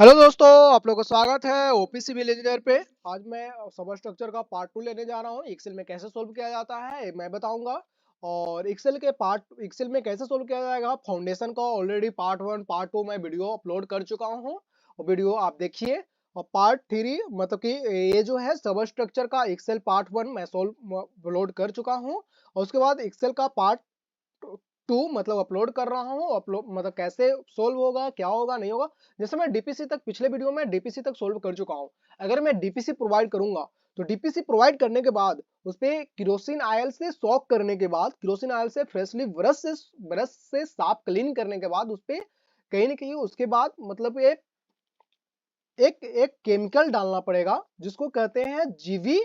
Hello दोस्तों, आप लोगों का स्वागत है ओपीसी विलेजर पे। आज मैं सब स्ट्रक्चर का पार्ट 2 लेने जा रहा हूँ। एक्सेल में कैसे सोल्व किया जाता है ये मैं बताऊंगा। और एक्सेल में कैसे सोल्व किया जाएगा फाउंडेशन का ऑलरेडी पार्ट 1 पार्ट 2 मैं वीडियो अपलोड कर चुका हूँ। और वीडियो आप देखिए। और पार्ट 3 मतलब कि ये जो है सब स्ट्रक्चर का एक्सेल पार्ट 1 मैं सोल्व अपलोड कर चुका हूँ। और उसके बाद एक्सेल का पार्ट 2 मतलब अपलोड कर रहा हूँ। अपलोड मतलब कैसे सोल्व होगा, क्या होगा, नहीं होगा। जैसे मैं डीपीसी तक पिछले वीडियो में डीपीसी तक सोल्व कर चुका हूँ। अगर मैं डीपीसी प्रोवाइड करूंगा तो डीपीसी प्रोवाइड करने के बाद उस पे केरोसिन ऑयल से सॉक करने के बाद, केरोसिन ऑयल से फ्रेशली ब्रश से साफ क्लीन करने के बाद उस पे कहीं ना कहीं उसके बाद मतलब एक एक केमिकल डालना पड़ेगा जिसको कहते हैं जीवी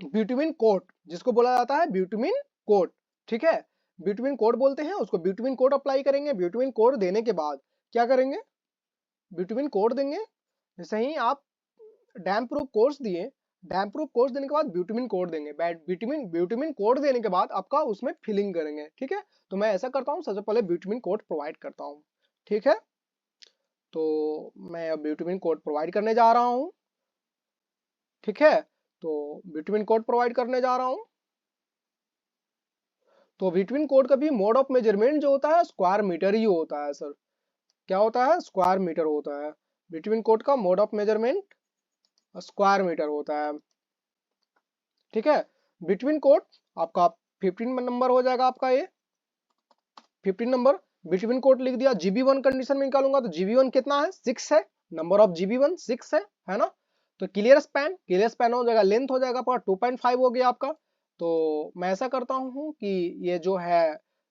ब्यूटामिन कोट, जिसको बोला जाता है ब्यूटामिन कोट। ठीक है, ब्यूटामिन कोट बोलते हैं उसको। ब्यूटामिन कोट अप्लाई करेंगे। ब्यूटामिन कोट देने के बाद क्या करेंगे, ब्यूटामिन कोट देंगे। जैसे ही आप डैम प्रूफ कोर्स दिए, डैम प्रूफ कोर्स देने के बाद ब्यूटामिन कोट देंगे। ब्यूटामिन ब्यूटामिन कोट देने के बाद आपका उसमें फिलिंग करेंगे। ठीक है, तो मैं ऐसा करता हूँ, सबसे पहले ब्यूटामिन कोट प्रोवाइड करता हूँ। ठीक है, तो मैं अब ब्यूटामिन कोट प्रोवाइड करने जा रहा हूँ। ठीक है, तो ब्यूटामिन कोट प्रोवाइड करने जा रहा हूँ। तो बिटवीन कोड का भी मोड ऑफ मेजरमेंट जो होता है स्क्वायर मीटर ही होता है सर। क्या होता है, स्क्वायर मीटर होता है। बिटवीन कोड का mode of measurement square metre होता है। ठीक है, बिटवीन कोड आपका 15 नंबर हो जाएगा आपका ये 15 नंबर। बिटवीन कोड लिख दिया। जीबी1 कंडीशन में निकालूंगा तो जीबी1 कितना है, 6 है। नंबर ऑफ जीबी1 6 है ना। तो क्लियर स्पैन हो जाएगा, लेंथ हो जाएगा आपका 2.5 हो गया आपका। तो मैं ऐसा करता हूँ कि ये जो है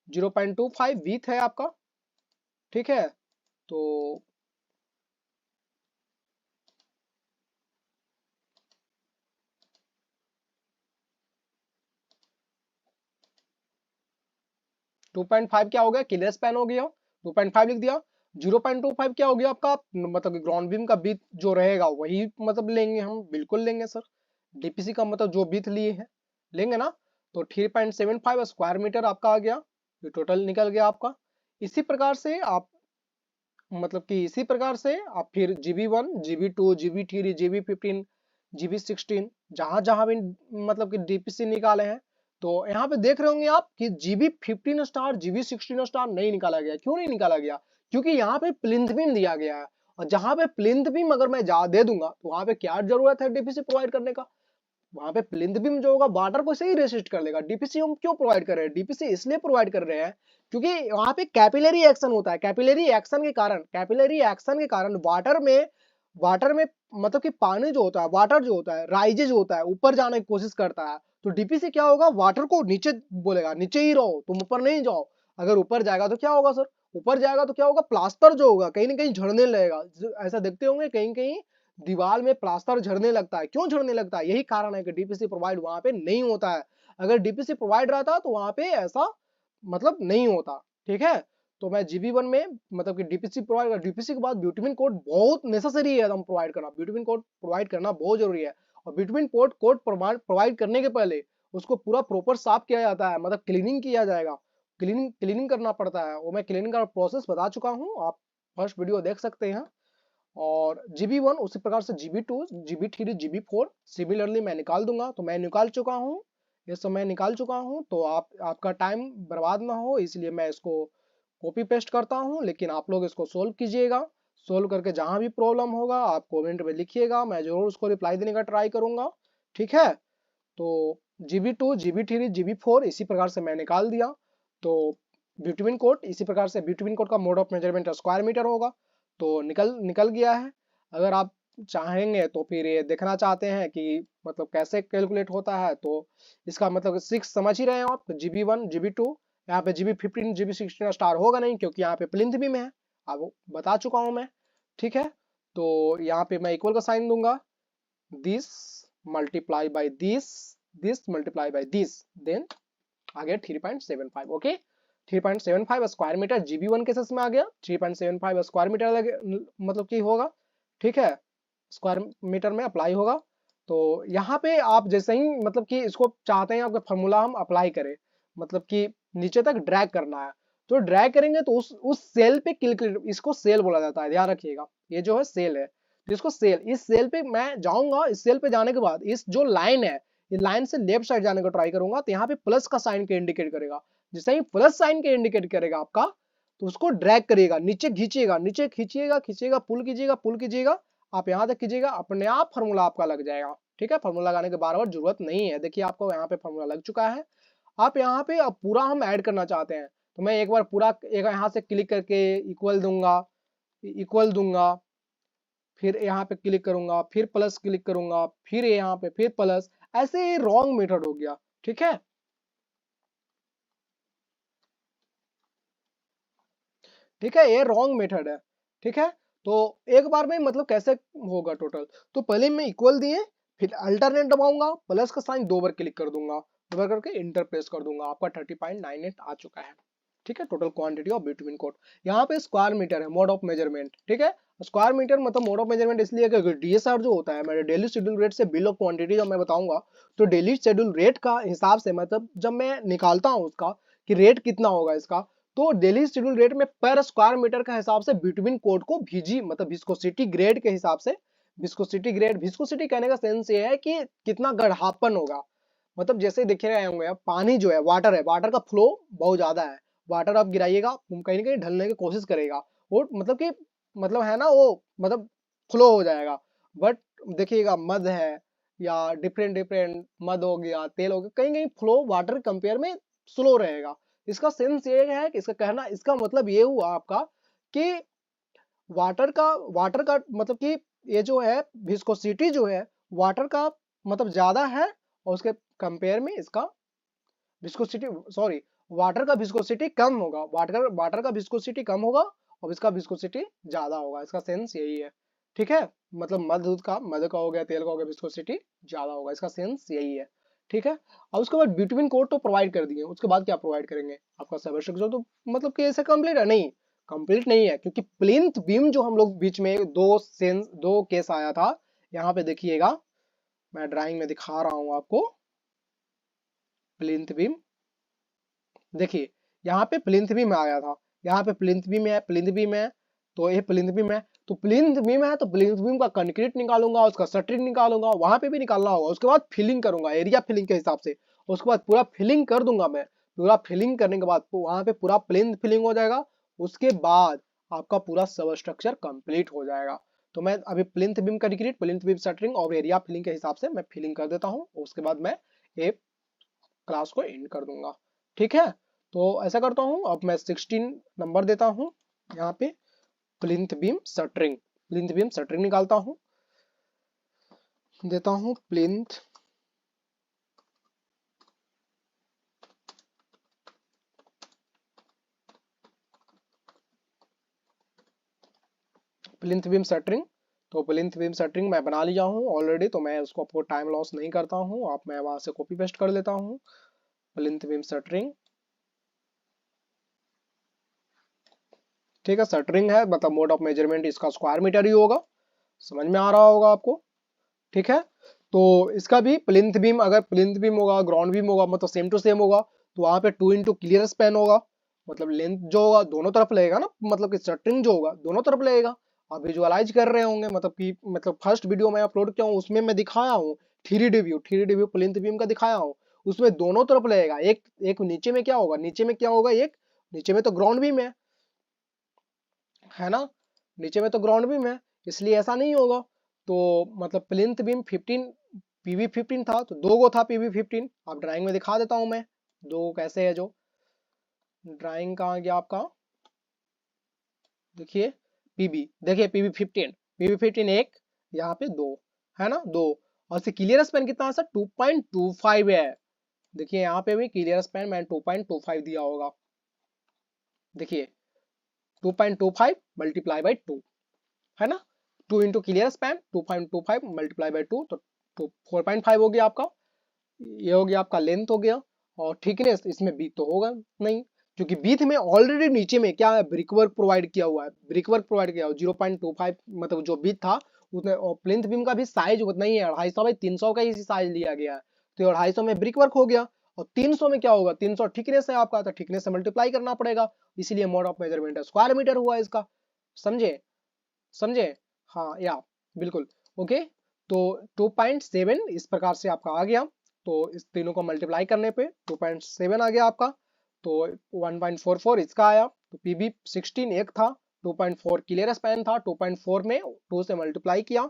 0.25 वीथ है आपका। ठीक है, तो 2.5 क्या हो गया, क्लियर स्पैन हो गया। 2.5 लिख दिया। 0.25 क्या हो गया आपका, मतलब कि ग्राउंड बीम का बीट जो रहेगा वही मतलब लेंगे हम, बिल्कुल लेंगे सर। डीपीसी का मतलब जो बीट लिए हैं लेंगे ना। तो 3.75 स्क्वायर मीटर आपका आ गया। ये टोटल निकल गया आपका। इसी प्रकार से आप मतलब कि इसी प्रकार से आप फिर जीबी1 जीबी2 जीबी3 जीबी15 जीबी16 जहां जहां भी मतलब कि डीपीसी निकाले हैं। तो यहाँ पे देख रहे होंगे आप कि जीबी15 स्टार जीबी16 स्टार नहीं निकाला गया। क्यों नहीं निकाला गया, क्योंकि यहाँ पे प्लिंथ बीम दिया गया है। और जहां पे प्लिंथ बीम अगर मैं जा दे दूंगा तो वहां पे क्या जरूरत है डीपीसी प्रोवाइड करने का। वहां पे प्लिंथ बीम जो होगा वाटर को सही रेसिस्ट कर लेगा। डीपीसी हम क्यों प्रोवाइड कर रहे हैं, डीपीसी इसलिए प्रोवाइड कर रहे हैं क्योंकि वहां पे कैपिलरी एक्शन होता है। कैपिलरी एक्शन के कारण वाटर में मतलब कि पानी जो होता है, वाटर जो होता है राइजेज होता है, ऊपर जाने की कोशिश करता है। तो डीपीसी क्या होगा, वाटर को नीचे बोलेगा, नीचे ही रहो तुम, ऊपर नहीं जाओ। अगर ऊपर जाएगा तो क्या होगा सर, ऊपर जाएगा तो क्या होगा, प्लास्टर जो होगा कहीं ना कहीं झड़ने लगेगा। ऐसा देखते होंगे कहीं कहीं दीवार में प्लास्टर झड़ने लगता है। क्यों झड़ने लगता है, यही कारण है कि डीपीसी प्रोवाइड वहां पे नहीं होता है। अगर डीपीसी प्रोवाइड रहता तो वहां पे ऐसा मतलब नहीं होता। ठीक है, तो मैं जीबी1 में मतलब कि डीपीसी प्रोवाइड, डीपीसी के बाद ब्यूटामिन कोड बहुत नेसेसरी है एकदम प्रोवाइड करना। ब्यूटामिन कोड प्रोवाइड करना बहुत जरूरी है। और ब्यूटामिन कोड प्रोवाइड करने के पहले उसको पूरा प्रॉपर साफ किया जाता है, मतलब क्लीनिंग किया जाएगा। क्लीनिंग क्लीनिंग करना पड़ता है, वो मैं क्लीनिंग का प्रोसेस बता चुका हूँ, आप फर्स्ट वीडियो देख सकते हैं। और जीबी1 उसी प्रकार से जीबी2 जीबी3 जीबी4 सिमिलरली मैं निकाल दूंगा। तो मैं निकाल चुका हूँ, ये सब मैं निकाल चुका हूँ। तो आपका टाइम बर्बाद ना हो इसलिए मैं इसको कॉपी पेस्ट करता हूँ, लेकिन आप लोग इसको सोल्व कीजिएगा। सोल्व करके जहां भी प्रॉब्लम होगा आप कमेंट में लिखिएगा, मैं जरूर उसको रिप्लाई देने का ट्राई करूंगा। ठीक है, तो जीबी2 जीबी3 जीबी4 इसी प्रकार से मैं निकाल दिया। तो ब्यूटामिन कोड इसी प्रकार से, ब्यूटामिन कोड का mode of measurement square metre होगा। तो निकल निकल गया है। अगर आप चाहेंगे तो फिर ये देखना चाहते हैं कि मतलब कैसे कैलकुलेट होता है, तो इसका मतलब 6 समझ ही रहे हो आप। जीबी1 जीबी2, यहाँ पे जीबी15 जीबी16 स्टार होगा नहीं क्योंकि यहाँ पे प्लिंथ भी में है, अब बता चुका हूँ मैं। ठीक है, तो यहाँ पे मैं इक्वल का साइन दूंगा, this multiply by this multiply by this, then आ गया 3.75। ओके, 3.75 स्क्वायर मीटर जीबी1 के केसेस में आ गया। 3.75 स्क्वायर मीटर लगे मतलब कि होगा। ठीक है, स्क्वायर मीटर में अप्लाई होगा। तो यहाँ पे आप जैसे ही मतलब कि इसको चाहते हैं आपका फॉर्मूला हम अप्लाई करें, मतलब कि नीचे तक ड्रैग करना है। तो ड्रैग करेंगे तो उस सेल पे क्लिक, इसको सेल बोला जाता है, ध्यान रखिएगा, ये जो है सेल है, तो इसको सेल, इस सेल पे मैं जाऊंगा, इस सेल पे जाने के बाद इस जो लाइन है, ये लाइन से लेफ्ट साइड जाने को ट्राई करूंगा, तो यहाँ पे प्लस का साइन के इंडिकेट करेगा, जैसे ही प्लस साइन के इंडिकेट करेगा आपका, तो उसको ड्रैग करिएगा, नीचे खींचिएगा, नीचे खींचिएगा, खींचिएगा, पुल कीजिएगा, आप यहाँ तक कीजिएगा, अपने आप फार्मूला आपका लग जाएगा। ठीक है, फार्मूला लगाने के बार बार जरूरत नहीं है, देखिए आपको यहाँ पे फार्मूला लग चुका है। आप यहाँ पे अब पूरा हम ऐड करना चाहते हैं, तो मैं एक बार पूरा एक यहाँ से क्लिक करके इक्वल दूंगा, फिर यहाँ पे क्लिक करूंगा, फिर प्लस क्लिक करूंगा, फिर यहाँ पे फिर प्लस, ऐसे ही रॉन्ग मेथड हो गया। ठीक है, ठीक है, ये रॉन्ग मेथड है। ठीक है, तो एक बार में मतलब कैसे होगा टोटल, तो पहले मैं इक्वल दिए, फिर अल्टरनेट दबाऊंगा, प्लस का साइन 2 बार क्लिक कर दूंगा, 2 बार करके इंटर प्रेस कर दूंगा, आपका 30.98 आ चुका है। ठीक है, total quantity of between code. यहाँ पे स्क्वायर मीटर है, मोड ऑफ मेजरमेंट। ठीक है, स्क्वायर मीटर मतलब मोड ऑफ मेजरमेंट इसलिए कि डीएसआर जो होता है, मेरे डेली शेड्यूल रेट से बिल ऑफ क्वांटिटी जब मैं बताऊंगा, तो डेली शेड्यूल रेट का हिसाब से मतलब जब मैं निकालता हूँ उसका कि रेट कितना होगा इसका, तो डेली शेड्यूल रेट में पर स्क्वायर मीटर का हिसाब से बिटवीन कोड को भीजी मतलब विस्कोसिटी ग्रेड के हिसाब से, विस्कोसिटी कहने का सेंस ये है कि कितना गढ़ापन होगा, मतलब जैसे देख रहे होंगे आप, पानी जो है, वाटर का फ्लो बहुत ज्यादा है, वाटर आप गिराइएगा कहीं ना कहीं ढलने की कोशिश करेगा, वो मतलब कि मतलब है ना, वो मतलब फ्लो हो जाएगा। बट देखिएगा मध है या डिफरेंट डिफरेंट मध हो गया, तेल हो गया, कहीं कहीं फ्लो वाटर कंपेयर में स्लो रहेगा। इसका सेंस ये है कि इसका कहना, इसका मतलब ये हुआ आपका कि वाटर का मतलब कि ये जो है विस्कोसिटी जो है वाटर का मतलब ज्यादा है, और उसके कंपेयर में इसका विस्कोसिटी, सॉरी, वाटर का विस्कोसिटी कम होगा, वाटर का विस्कोसिटी कम होगा और इसका विस्कोसिटी ज्यादा होगा, इसका सेंस यही है। ठीक है, मतलब मध का हो गया, तेल का हो गया, विस्कोसिटी ज्यादा होगा, इसका सेंस यही है। ठीक है, अब उसके बाद बिटवीन कोड तो प्रोवाइड कर दिए, उसके बाद क्या प्रोवाइड करेंगे, आपका सर्वर स्ट्रक्चर तो मतलब कि ऐसे कंप्लीट है, नहीं कंप्लीट नहीं है, क्योंकि प्लिंथ बीम जो हम लोग बीच में दो केस आया था, यहाँ पे देखिएगा, मैं ड्राइंग में दिखा रहा हूँ आपको, प्लिंथ बीम देखिए, यहाँ पे प्लिंथ बीम आया था, यहाँ पे प्लिंथ बीम है, तो ये प्लिंथ बीम है, तो प्लिंथ बीम है, तो प्लिंथ बीम का कंक्रीट निकालूंगा, उसका शटरिंग निकालूंगा, वहां पे भी निकालना होगा, उसके बाद फिलिंग करूंगा एरिया फिलिंग के हिसाब से, उसके बाद पूरा फिलिंग कर दूंगा मैं, पूरा फिलिंग करने के बाद वहां पे पूरा प्लिंथ फिलिंग हो जाएगा, उसके बाद आपका पूरा सब स्ट्रक्चर कंप्लीट हो जाएगा। तो मैं अभी plinth beam concrete, plinth beam shuttering और एरिया फिलिंग के हिसाब से मैं फिलिंग कर देता हूँ, उसके बाद मैं ये क्लास को एंड कर दूंगा। ठीक है, तो ऐसा करता हूं, अब मैं 16 नंबर देता हूं, यहाँ पे प्लिंथ बीम शटरिंग निकालता हूं, देता हूं प्लिंथ बीम शटरिंग। तो प्लिंथ बीम शटरिंग मैं बना लिया हूँ ऑलरेडी, तो मैं उसको आपको टाइम लॉस नहीं करता हूँ, आप मैं वहां से कॉपी पेस्ट कर लेता हूँ, प्लिंथ बीम शटरिंग। ठीक है, शटरिंग है मतलब मोड ऑफ मेजरमेंट इसका स्क्वायर मीटर ही होगा, समझ में आ रहा होगा आपको। ठीक है, तो इसका भी प्लिंथ बीम, अगर प्लिंथ बीम होगा, ग्राउंड बीम होगा, मतलब सेम टू सेम होगा, तो वहां पे 2 इंटू क्लियर स्पैन होगा, मतलब लेंथ जो होगा दोनों तरफ लगेगा ना, मतलब कि शटरिंग जो होगा दोनों तरफ लगेगा। आप विजुअलाइज कर रहे होंगे, मतलब कि मतलब फर्स्ट वीडियो मैं अपलोड किया हूँ उसमें मैं दिखाया हूँ 3D व्यू प्लिंथ बीम का दिखाया हूँ, उसमें दोनों तरफ लगेगा, एक एक नीचे में क्या होगा, एक नीचे में तो ग्राउंड बीम है ना, नीचे में तो ग्राउंड बीम है, इसलिए ऐसा नहीं होगा। तो मतलब प्लिंथ बीम 15 PV15 था, तो 2 गो था PV15, आप ड्राइंग में दिखा देता हूं मैं, दो कैसे है, जो ड्राइंग कहाँ गया आपका, देखिए देखिए PV15 एक, यहाँ पे दो, है ना, दो, और से क्लियर स्पैन कितना है सर, 2.25 है, देखिए यहाँ पे भी क्लियर स्पैन मैंने 2.25 दिया होगा, देखिए 2.25 मल्टीप्लाई बाई 2, है ना, 2 into clear span 2.25 multiply by 2, तो 4.5 हो गया आपका, ये हो गया आपका लेंथ हो गया, और थिकनेस इसमें बीथ तो होगा नहीं, क्योंकि बीथ में ऑलरेडी नीचे में क्या है, ब्रिक वर्क प्रोवाइड किया हुआ है, 0.25 मतलब जो बीथ था उसमें, और प्लिंथ बीम का भी साइज उतना ही है, 250 बाई 300 का ही साइज लिया गया है, तो 250 में ब्रिक वर्क हो गया, और 300 में क्या होगा, 300 थिकनेस है आपका, तो थिकनेस से मल्टीप्लाई करना पड़ेगा, इसीलिए मोड ऑफ मेजरमेंट है स्क्वायर मीटर हुआ इसका। समझे समझे, हाँ या बिल्कुल ओके। तो 2.7 इस प्रकार से आपका आ गया, तो इस तीनों को मल्टीप्लाई करने पे 2.7 आ गया आपका, तो 1.44 इसका आया। तो पीबी 16 एक था, 2.4 क्लियर स्पैन था, 2.4 में 2 से मल्टीप्लाई किया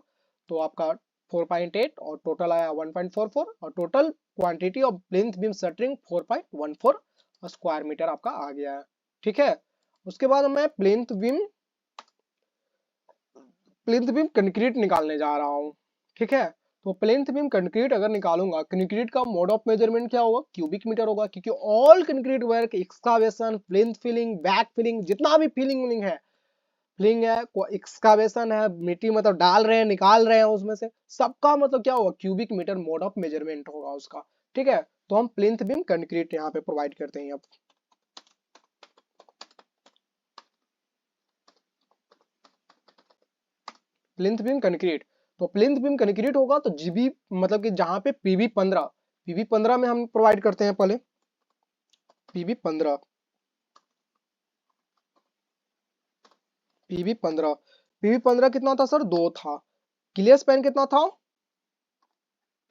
तो आपका 4.8 और टोटल आया 1.44 और total quantity of plinth beam shuttering 4.14 square metre आपका आ गया है। ठीक है, उसके बाद मैं प्लिंथ बीम कंक्रीट निकालने जा रहा हूँ। ठीक है, तो प्लिंथ बीम कंक्रीट अगर निकालूंगा, कंक्रीट का मोड ऑफ मेजरमेंट क्या होगा, क्यूबिक मीटर होगा, क्योंकि all concrete work excavation plinth filling back filling जितना भी फिलिंग है, एक्सकावेशन है, मिट्टी मतलब डाल रहे हैं निकाल रहे हैं उसमें से, सबका मतलब क्या होगा, cubic metre mode of measurement होगा उसका। ठीक है, तो हम प्लिंथ बीम कंक्रीट यहाँ पे प्रोवाइड करते हैं। अब प्लिंथ बीम कंक्रीट, तो प्लिंथ बीम कंक्रीट होगा तो जीबी मतलब कि जहां पे पीबी 15 में हम प्रोवाइड करते हैं पहले पीबी 15 पीबी 15 कितना था सर, 2 था। क्लियर स्पैन कितना था,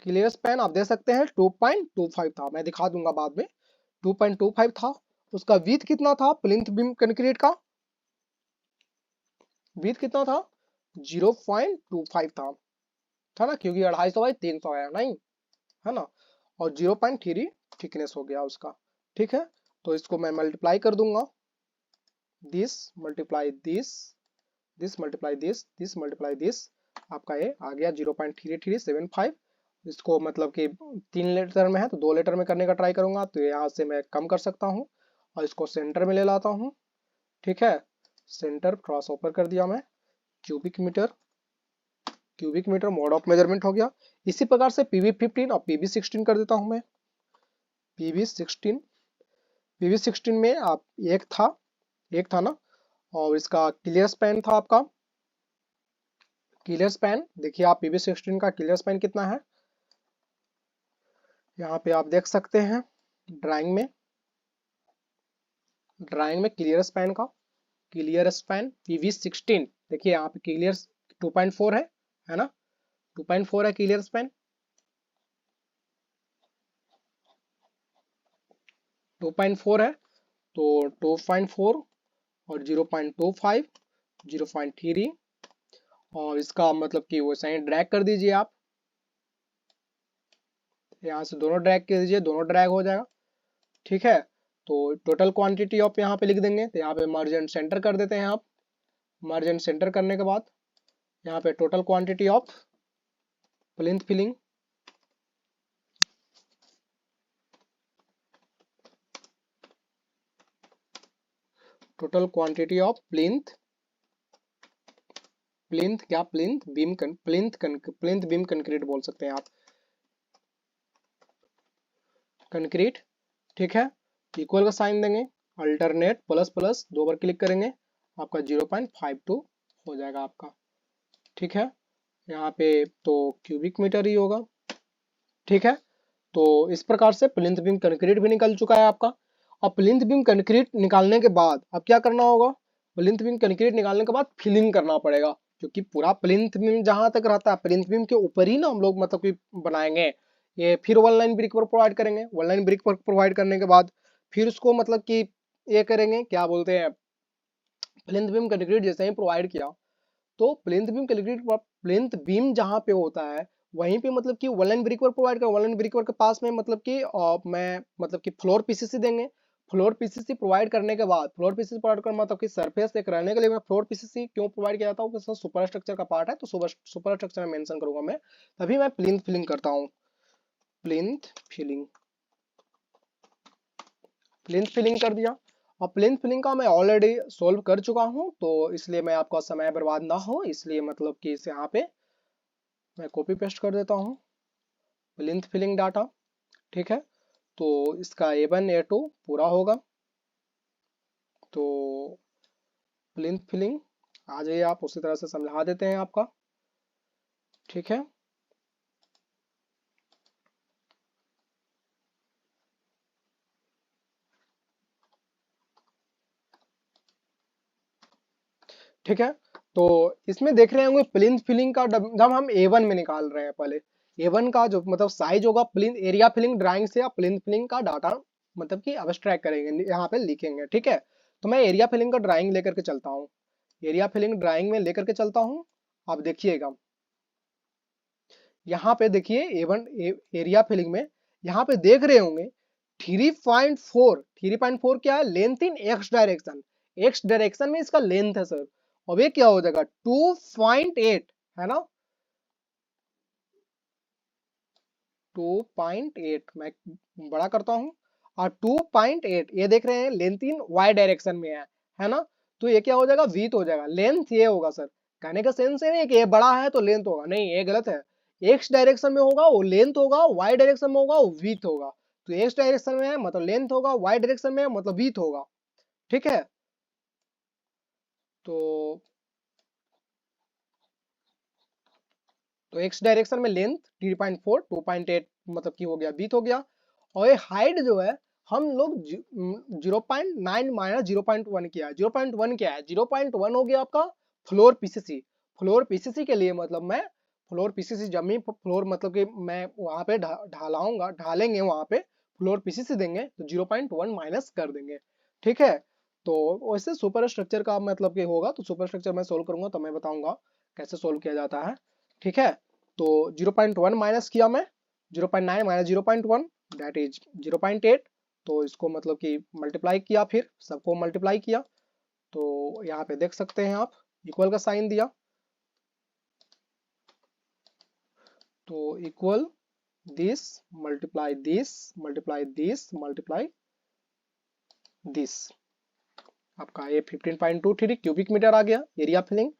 क्लियर स्पैन आप दे सकते हैं 2.25 था, मैं दिखा दूंगा बाद में, 2.25 था। उसका विथ कितना था प्लिंथ बीम कंक्रीट का, विथ कितना था 0.25 था ना, क्योंकि 250/300 है नहीं, है ना, और 0.3 थिकनेस हो गया उसका। ठीक है, तो इसको मैं मल्टीप्लाई कर दूंगा, this multiply this multiply this multiply this, आपका ये आ गया 0.3375। इसको मतलब कि 3 लीटर में है तो 2 लीटर में करने का ट्राई करूंगा, तो यहाँ से मैं कम कर सकता हूँ और इसको सेंटर में ले लाता हूँ। ठीक है, सेंटर क्रॉस ओवर कर दिया मैं, cubic metre mode of measurement हो गया। इसी प्रकार से पीबी 15 और पीबी 16 कर देता हूं मैं। पीबी 16 में आप एक था ना, और इसका क्लियर स्पैन था आपका, क्लियर स्पैन देखिए आप पीबी 16 का क्लियर स्पैन कितना है, यहाँ पे आप देख सकते हैं ड्राइंग में क्लियर स्पैन पीबी 16 देखिए यहाँ पे क्लियर 2.4 है ना, 2.4 है क्लियर स्पैन, 2.4 है, तो 2.4 और 0.25 0.3 और इसका मतलब कि वो सही ड्रैग कर दीजिए आप, यहाँ से दोनों ड्रैग कर दीजिए, दोनों ड्रैग हो जाएगा। ठीक है, तो टोटल क्वांटिटी आप यहाँ पे लिख देंगे, तो यहाँ पे मर्जेंट सेंटर कर देते हैं आप, मर्जेंट सेंटर करने के बाद यहाँ पे total quantity of plinth filling, total quantity of plinth beam concrete बोल सकते हैं आप, कंक्रीट। ठीक है, इक्वल का साइन देंगे, अल्टरनेट प्लस प्लस 2 बार क्लिक करेंगे, आपका 0.52 हो जाएगा आपका। ठीक है, यहाँ पे तो क्यूबिक मीटर ही होगा। ठीक है, तो इस प्रकार से प्लिंथ बीम कंक्रीट भी निकल चुका है आपका। अब प्लिंथ बीम कंक्रीट निकालने के बाद अब क्या करना होगा, प्लिंथ बीम कंक्रीट निकालने के बाद फिलिंग करना पड़ेगा, क्योंकि पूरा प्लिंथ बीम जहां तक रहता है प्लिंथ बीम के ऊपर ही ना हम लोग मतलब कि बनाएंगे ये, फिर one line brick work provide करेंगे, one line brick work provide करने के बाद फिर उसको मतलब कि ये करेंगे, क्या बोलते हैं, प्लिंथ बीम कंक्रीट जैसे ही प्रोवाइड किया तो प्लिंथ बीम जहां पे होता है वहीं पे मतलब कि one line brick work provide कर, वन लाइन ब्रिक वर्क के पास में मतलब कि मैं मतलब कि फ्लोर पीसीसी देंगे, फ्लोर पीसीसी प्रोवाइड करने के बाद, फ्लोर पीसीसी प्रोवाइड कर मतलब कि सरफेस एक रहने के लिए मैं फ्लोर पीसीसी क्यों प्रोवाइड किया जाता हूँ, कि सुपर स्ट्रक्चर का पार्ट है, तो सुपर स्ट्रक्चर में मेंशन करूंगा मैं, तभी मैं प्लिंथ फिलिंग करता हूँ। प्लिंथ फिलिंग प्लिंथ फिलिंग कर दिया, और प्लिंथ फिलिंग का मैं ऑलरेडी सोल्व कर चुका हूँ, तो इसलिए मैं आपका समय बर्बाद ना हो इसलिए मतलब कि इसे यहाँ पे मैं कॉपी पेस्ट कर देता हूँ, प्लिंथ फिलिंग डाटा। ठीक है, तो इसका A1 A2 पूरा होगा, तो प्लिंथ फिलिंग आ जाइए आप, उसी तरह से समझा देते हैं आपका। ठीक है, ठीक है। तो इसमें देख रहे होंगे प्लिंथ फिलिंग का जब हम A1 में निकाल रहे हैं, पहले A1 का जो मतलब साइज होगा प्लिंथ एरिया फिलिंग ड्राइंग से या प्लिंथ फिलिंग का डाटा मतलब कि अब्स्ट्रैक्ट करेंगे, यहाँ पे लिखेंगे। ठीक है, तो मैं एरिया फिलिंग का ड्राइंग लेकर के चलता हूँ, एरिया फिलिंग ड्राइंग में लेकर के चलता हूँ। आप देखिएगा यहाँ पे देखिए A1 एरिया फिलिंग में यहाँ पे देख रहे होंगे 3.4 क्या है, length in x direction, x direction में इसका लेंथ है सर। अब ये क्या हो जाएगा 2.8 है ना, 2.8 मैं बड़ा करता हूं, और 2.8 ये देख रहे हैं लेंथ इन वाई डायरेक्शन में है ना। तो ये क्या हो जाएगा वीथ हो जाएगा, लेंथ ये होगा सर। कहने का सेंस है नहीं कि ये बड़ा है तो लेंथ होगा, नहीं ये गलत है। एक्स डायरेक्शन में होगा वो लेंथ होगा, वाई डायरेक्शन में होगा वो वीथ होगा। तो एक्स डायरेक्शन में है मतलब लेंथ होगा, वाई डायरेक्शन में है मतलब वीथ होगा। ठीक है, तो एक्स डायरेक्शन में लेंथ 3.4 2.8 मतलब की हो गया, बीत हो गया। और ये हाइट जो है हम लोग 0.9 माइनस 0.1 किया है। 0.1 क्या है, 0.1 हो गया आपका फ्लोर पीसीसी। फ्लोर पीसीसी के लिए मतलब मैं फ्लोर पीसीसी जमीन फ्लोर मतलब कि मैं वहां पे ढालाऊंगा, ढालेंगे वहां पे फ्लोर पीसीसी देंगे तो 0.1 माइनस कर देंगे। ठीक है, तो वैसे सुपर स्ट्रक्चर का मतलब कि होगा, तो सुपर स्ट्रक्चर मैं सोल्व करूंगा तो मैं बताऊंगा कैसे सोल्व किया जाता है। ठीक है, तो 0.1 माइनस किया मैं, 0.9 माइनस 0.1 दैट इज 0.8। तो इसको मतलब कि मल्टीप्लाई किया, फिर सबको मल्टीप्लाई किया। तो यहाँ पे देख सकते हैं आप इक्वल का साइन दिया, तो equal this multiply this multiply this multiply this, आपका ये 15.23 क्यूबिक मीटर आ गया एरिया फिलिंग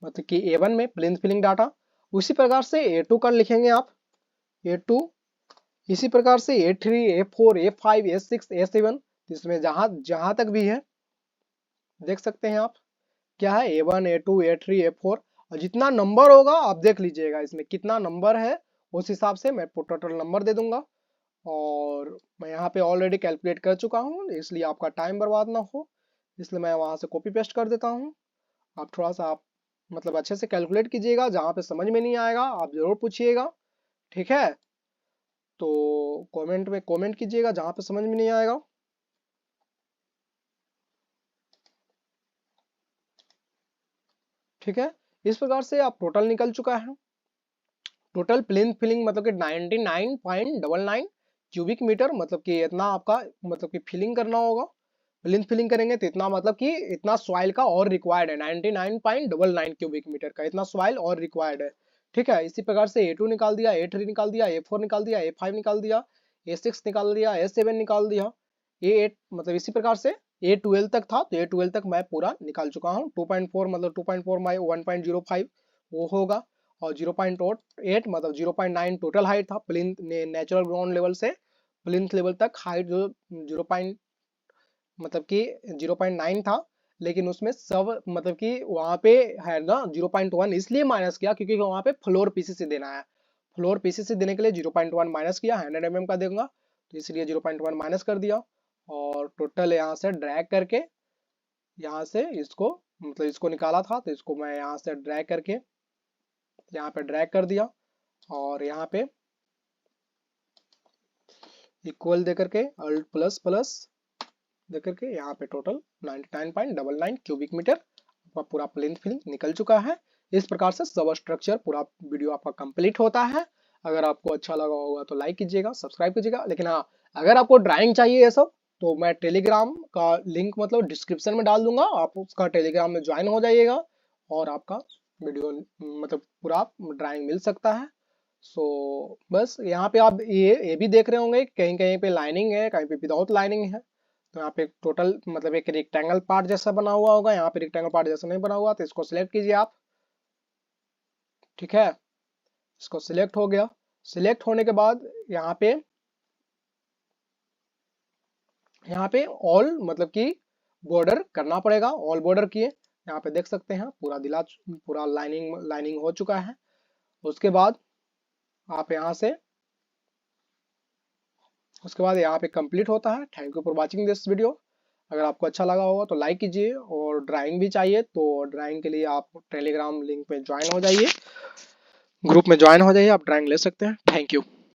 मतलब कि A1 में प्लिंथ फिलिंग डाटा। उसी प्रकार से A2 का लिखेंगे आप, A2 इसी प्रकार से A3 A4 A5 A6 A7, इसमें जहां जहां तक भी है देख सकते हैं आप क्या है A1 A2 A3 A4, और जितना नंबर होगा आप देख लीजिएगा इसमें कितना नंबर है, उस हिसाब से मैं टोटल नंबर दे दूंगा। और मैं यहाँ पे ऑलरेडी कैलकुलेट कर चुका हूँ, इसलिए आपका टाइम बर्बाद ना हो, इसलिए मैं वहां से कॉपी पेस्ट कर देता हूँ। आप थोड़ा सा आप मतलब अच्छे से कैलकुलेट कीजिएगा, जहाँ पे समझ में नहीं आएगा आप जरूर पूछिएगा। ठीक है, तो कमेंट में कमेंट कीजिएगा जहाँ पे समझ में नहीं आएगा। ठीक है, इस प्रकार से आप टोटल निकल चुका है। टोटल प्लेन फिलिंग मतलब कि 99.99 क्यूबिक मीटर, मतलब कि इतना आपका मतलब कि फिलिंग करना होगा। प्लिंथ फिलिंग करेंगे तो इतना मतलब कि इतना सॉइल का और रिक्वायर्ड है, 99.99 क्यूबिक मीटर का इतना सॉइल और रिक्वायर्ड है। ठीक है, इसी प्रकार से A2 निकाल दिया, A3 निकाल दिया, A4 निकाल दिया, A5 निकाल दिया, A6 निकाल दिया, A7 निकाल दिया, A8 मतलब इसी प्रकार से A12 तक था, तो A12 तक मैं पूरा निकाल चुका हूँ। 2.4 मतलब 2.4 बाई 1.05 वो होगा, और 0.8 मतलब 0.9 टोटल हाइट था प्लिंथ नेचुरल ग्राउंड लेवल से प्लिंथ लेवल तक हाइट जो 0 मतलब कि 0.9 था। लेकिन उसमें सब मतलब कि वहां पे है ना 0.1 इसलिए माइनस किया क्योंकि वहां पे फ्लोर पीसीसी देना है। फ्लोर पीसीसी देने के लिए 0.1 माइनस किया, 100 mm का देगा तो इसलिए 0.1 माइनस कर दिया। और टोटल यहाँ से ड्रैग करके यहाँ से इसको मतलब इसको निकाला था, तो इसको मैं यहाँ से ड्रैग करके यहाँ पे ड्रैग कर दिया, और यहाँ पे इक्वल दे करके अल्ट प्लस प्लस दे करके यहाँ पे टोटल 99.99 क्यूबिक मीटर आपका पूरा प्लेन फिलिंग निकल चुका है। इस प्रकार से सब स्ट्रक्चर पूरा वीडियो आपका कंप्लीट होता है। अगर आपको अच्छा लगा होगा तो लाइक कीजिएगा, सब्सक्राइब कीजिएगा। लेकिन हाँ, अगर आपको ड्राइंग चाहिए ये सब तो मैं टेलीग्राम का लिंक मतलब डिस्क्रिप्शन में डाल दूंगा, आप उसका टेलीग्राम में ज्वाइन हो जाइएगा और आपका वीडियो मतलब पूरा ड्राइंग मिल सकता है। सो बस यहाँ पे आप ये भी देख रहे होंगे कहीं कहीं पे लाइनिंग है, कहीं पे विदाउट लाइनिंग है। तो यहाँ पे टोटल मतलब एक रेक्टेंगल पार्ट जैसा बना हुआ होगा, यहाँ पे रेक्टेंगल पार्ट जैसा नहीं बना हुआ, तो इसको सिलेक्ट कीजिए आप। ठीक है, इसको सिलेक्ट हो गया। सिलेक्ट होने के बाद यहाँ पे ऑल मतलब कि बॉर्डर करना पड़ेगा, ऑल बॉर्डर किए। यहाँ पे देख सकते हैं पूरा दिला पूरा लाइनिंग लाइनिंग हो चुका है। उसके बाद आप यहाँ से उसके बाद यहाँ पे कंप्लीट होता है। Thank you for watching this video. अगर आपको अच्छा लगा होगा तो लाइक कीजिए, और ड्राइंग भी चाहिए तो ड्राइंग के लिए आप टेलीग्राम लिंक पे ज्वाइन हो जाइए, ग्रुप में ज्वाइन हो जाइए, आप ड्राइंग ले सकते हैं। Thank you.